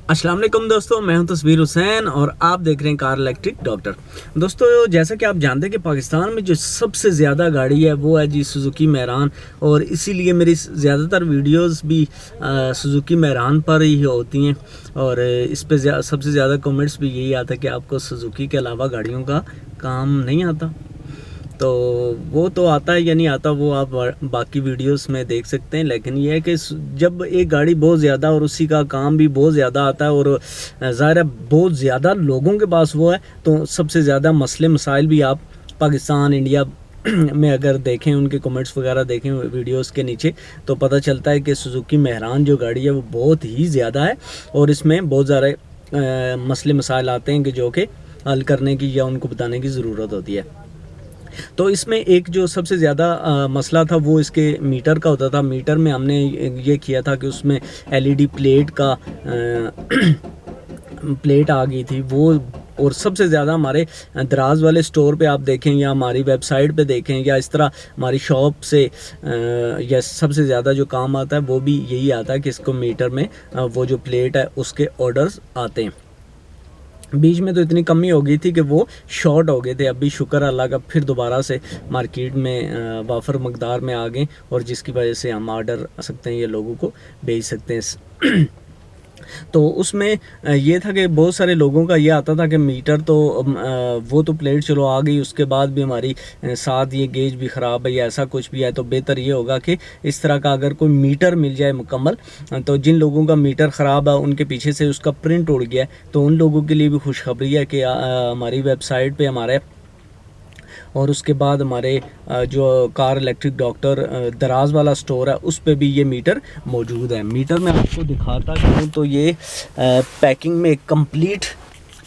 अस्सलाम वालेकुम दोस्तों, मैं हूं तस्वीर हुसैन और आप देख रहे हैं कार इलेक्ट्रिक डॉक्टर। दोस्तों, जैसा कि आप जानते हैं कि पाकिस्तान में जो सबसे ज़्यादा गाड़ी है वो है जी सुजुकी मेहरान, और इसीलिए मेरी ज़्यादातर वीडियोस भी सुजुकी मेहरान पर ही होती हैं। और इस पे सबसे ज़्यादा कमेंट्स भी यही आता है कि आपको सुजुकी के अलावा गाड़ियों का काम नहीं आता। तो वो तो आता है या नहीं आता वो आप बाकी वीडियोस में देख सकते हैं, लेकिन ये है कि जब एक गाड़ी बहुत ज़्यादा और उसी का काम भी बहुत ज़्यादा आता है और ज़ाहिर है बहुत ज़्यादा लोगों के पास वो है, तो सबसे ज़्यादा मसले मसाइल भी आप पाकिस्तान इंडिया में अगर देखें, उनके कमेंट्स वगैरह देखें वीडियोस के नीचे, तो पता चलता है कि सुजुकी मेहरान जो गाड़ी है वो बहुत ही ज़्यादा है और इसमें बहुत ज़्यादा मसले मसाइल आते हैं कि जो कि हल करने की या उनको बताने की ज़रूरत होती है। तो इसमें एक जो सबसे ज़्यादा मसला था वो इसके मीटर का होता था। मीटर में हमने ये किया था कि उसमें एलईडी प्लेट का प्लेट आ गई थी वो। और सबसे ज़्यादा हमारे दराज वाले स्टोर पे आप देखें या हमारी वेबसाइट पे देखें या इस तरह हमारी शॉप से या सबसे ज़्यादा जो काम आता है वो भी यही आता है कि इसको मीटर में वो जो प्लेट है उसके ऑर्डर्स आते हैं। बीच में तो इतनी कमी हो गई थी कि वो शॉर्ट हो गए थे। अभी शुक्र अल्लाह का फिर दोबारा से मार्केट में वाफर मकदार में आ गए और जिसकी वजह से हम ऑर्डर आ सकते हैं, ये लोगों को भेज सकते हैं। तो उसमें ये था कि बहुत सारे लोगों का ये आता था कि मीटर तो वो तो प्लेट चलो आ गई, उसके बाद भी हमारी साथ ये गेज भी ख़राब है या ऐसा कुछ भी है। तो बेहतर ये होगा कि इस तरह का अगर कोई मीटर मिल जाए मुकम्मल, तो जिन लोगों का मीटर ख़राब है उनके पीछे से उसका प्रिंट उड़ गया है, तो उन लोगों के लिए भी खुशखबरी है कि हमारी वेबसाइट पर हमारे और उसके बाद हमारे जो कार इलेक्ट्रिक डॉक्टर दराज वाला स्टोर है उस पे भी ये मीटर मौजूद है। मीटर में आपको दिखाता हूँ तो ये पैकिंग में कंप्लीट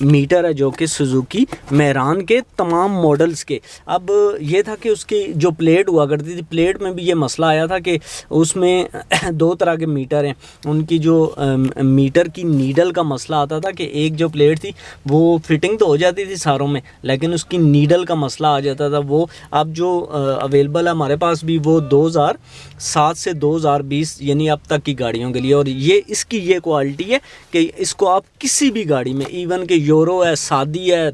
मीटर है जो कि सुजुकी मेहरान के तमाम मॉडल्स के। अब ये था कि उसकी जो प्लेट हुआ करती थी, प्लेट में भी ये मसला आया था कि उसमें दो तरह के मीटर हैं। उनकी जो मीटर की नीडल का मसला आता था कि एक जो प्लेट थी वो फिटिंग तो हो जाती थी सारों में, लेकिन उसकी नीडल का मसला आ जाता था। वो अब जो अवेलेबल है हमारे पास भी वो 2007 से 2020 यानी अब तक की गाड़ियों के लिए। और ये इसकी ये क्वालिटी है कि इसको आप किसी भी गाड़ी में, इवन के यूरो है, शादी है,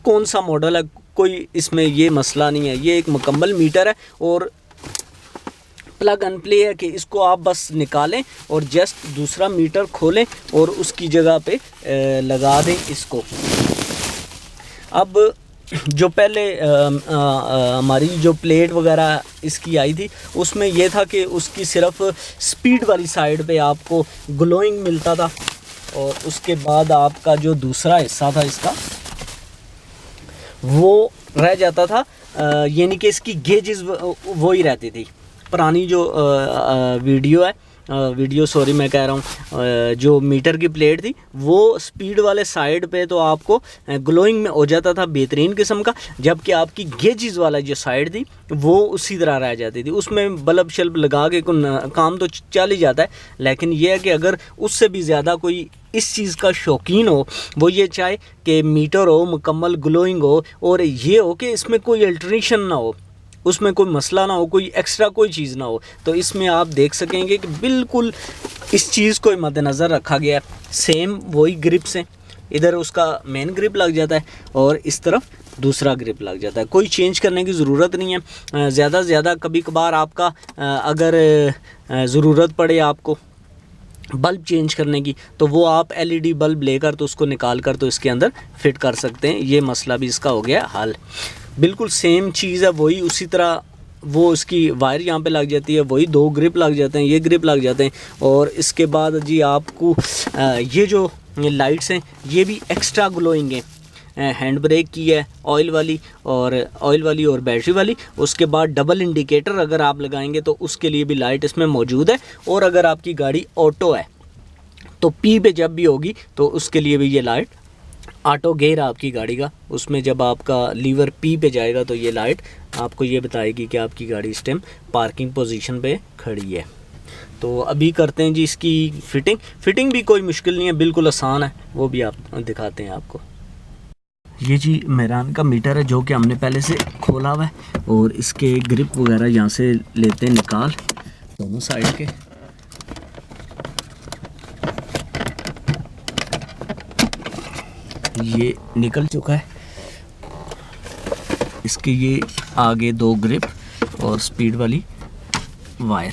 कौन सा मॉडल है, कोई इसमें ये मसला नहीं है। ये एक मुकम्मल मीटर है और प्लग एंड प्ले है कि इसको आप बस निकालें और जस्ट दूसरा मीटर खोलें और उसकी जगह पे लगा दें इसको। अब जो पहले हमारी जो प्लेट वगैरह इसकी आई थी उसमें यह था कि उसकी सिर्फ स्पीड वाली साइड पे आपको ग्लोइंग मिलता था और उसके बाद आपका जो दूसरा हिस्सा था इसका वो रह जाता था, यानी कि इसकी गेजेस वो ही रहती थी। पुरानी जो वीडियो मैं कह रहा हूँ, जो मीटर की प्लेट थी वो स्पीड वाले साइड पे तो आपको ग्लोइंग में हो जाता था बेहतरीन किस्म का, जबकि आपकी गेजेस वाला जो साइड थी वो उसी तरह रह जाती थी। उसमें बल्ब शल्ब लगा के काम तो चल ही जाता है, लेकिन यह है कि अगर उससे भी ज़्यादा कोई इस चीज़ का शौकीन हो, वो ये चाहे कि मीटर हो मुकम्मल ग्लोइंग हो और ये हो कि इसमें कोई अल्टरेशन ना हो, उसमें कोई मसला ना हो, कोई एक्स्ट्रा कोई चीज़ ना हो, तो इसमें आप देख सकेंगे कि बिल्कुल इस चीज़ को मद्देनज़र रखा गया है। सेम वही ग्रिप्स हैं, इधर उसका मेन ग्रिप लग जाता है और इस तरफ दूसरा ग्रिप लग जाता है। कोई चेंज करने की ज़रूरत नहीं है। ज़्यादा से ज़्यादा कभी कभार आपका अगर ज़रूरत पड़े आपको बल्ब चेंज करने की, तो वो आप एलईडी बल्ब लेकर तो उसको निकाल कर तो इसके अंदर फिट कर सकते हैं। ये मसला भी इसका हो गया हल। बिल्कुल सेम चीज़ है, वही उसी तरह वो उसकी वायर यहाँ पे लग जाती है, वही दो ग्रिप लग जाते हैं, ये ग्रिप लग जाते हैं। और इसके बाद जी आपको ये जो लाइट्स हैं ये भी एक्स्ट्रा ग्लोइंग है, हैंड ब्रेक की है ऑयल वाली और बैटरी वाली। उसके बाद डबल इंडिकेटर अगर आप लगाएंगे तो उसके लिए भी लाइट इसमें मौजूद है। और अगर आपकी गाड़ी ऑटो है तो पी पे जब भी होगी तो उसके लिए भी ये लाइट, ऑटो गेयर आपकी गाड़ी का, उसमें जब आपका लीवर पी पे जाएगा तो ये लाइट आपको ये बताएगी कि आपकी गाड़ी इस टाइम पार्किंग पोजीशन पे खड़ी है। तो अभी करते हैं जी इसकी फिटिंग भी कोई मुश्किल नहीं है, बिल्कुल आसान है, वो भी आप दिखाते हैं आपको। ये जी मेहरान का मीटर है जो कि हमने पहले से खोला हुआ है और इसके ग्रिप वगैरह यहाँ से लेते हैं निकाल दोनों साइड के। ये निकल चुका है। इसके ये आगे 2 ग्रिप और स्पीड वाली वायर।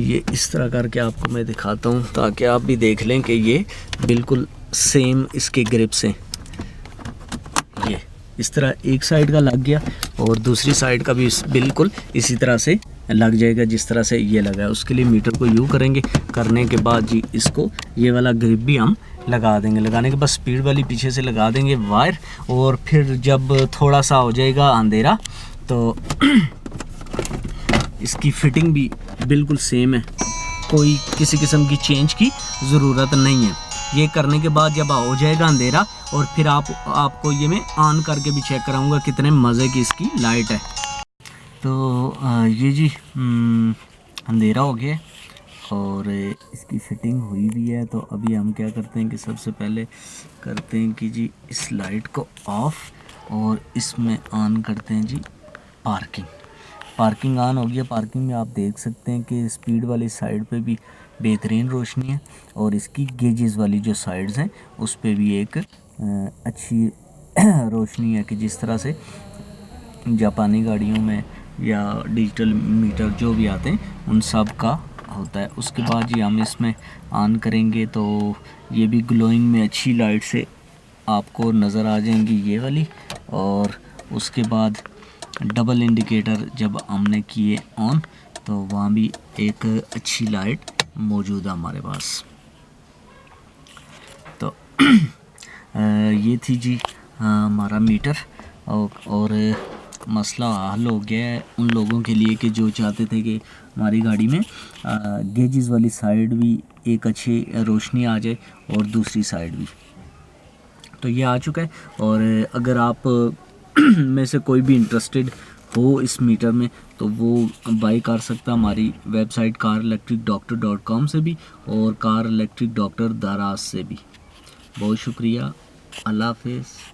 ये इस तरह करके आपको मैं दिखाता हूँ ताकि आप भी देख लें कि ये बिल्कुल सेम इसके ग्रिप्स हैं। ये इस तरह एक साइड का लग गया और दूसरी साइड का भी बिल्कुल इसी तरह से लग जाएगा जिस तरह से ये लगा है। उसके लिए मीटर को यूँ करेंगे, करने के बाद जी इसको ये वाला ग्रिप भी हम लगा देंगे। लगाने के बाद स्पीड वाली पीछे से लगा देंगे वायर, और फिर जब थोड़ा सा हो जाएगा अंधेरा तो इसकी फिटिंग भी बिल्कुल सेम है, कोई किसी किस्म की चेंज की ज़रूरत नहीं है। ये करने के बाद जब हो जाएगा अंधेरा, और फिर आपको ये मैं ऑन करके भी चेक कराऊंगा कितने मज़े की इसकी लाइट है। तो ये जी अंधेरा हो गया और इसकी फिटिंग हुई भी है। तो अभी हम क्या करते हैं कि सबसे पहले करते हैं कि जी इस लाइट को ऑफ, और इसमें ऑन करते हैं जी पार्किंग ऑन हो गया। पार्किंग में आप देख सकते हैं कि स्पीड वाली साइड पे भी बेहतरीन रोशनी है, और इसकी गेजेस वाली जो साइड्स हैं उस पे भी एक अच्छी रोशनी है कि जिस तरह से जापानी गाड़ियों में या डिजिटल मीटर जो भी आते हैं उन सब का होता है। उसके बाद जी हम इसमें ऑन करेंगे तो ये भी ग्लोइंग में अच्छी लाइट से आपको नज़र आ जाएंगी ये वाली। और उसके बाद डबल इंडिकेटर जब हमने किए ऑन तो वहाँ भी एक अच्छी लाइट मौजूद है हमारे पास। तो ये थी जी हमारा मीटर, और मसला हल हो गया है उन लोगों के लिए कि जो चाहते थे कि हमारी गाड़ी में गेजेस वाली साइड भी एक अच्छी रोशनी आ जाए और दूसरी साइड भी। तो ये आ चुका है, और अगर आप में से कोई भी इंटरेस्टेड हो इस मीटर में तो वो बाई कर सकता हमारी वेबसाइट carelectricdoctor.com से भी और car electric doctor दाराज से भी। बहुत शुक्रिया, अल्लाह हाफ़िज़।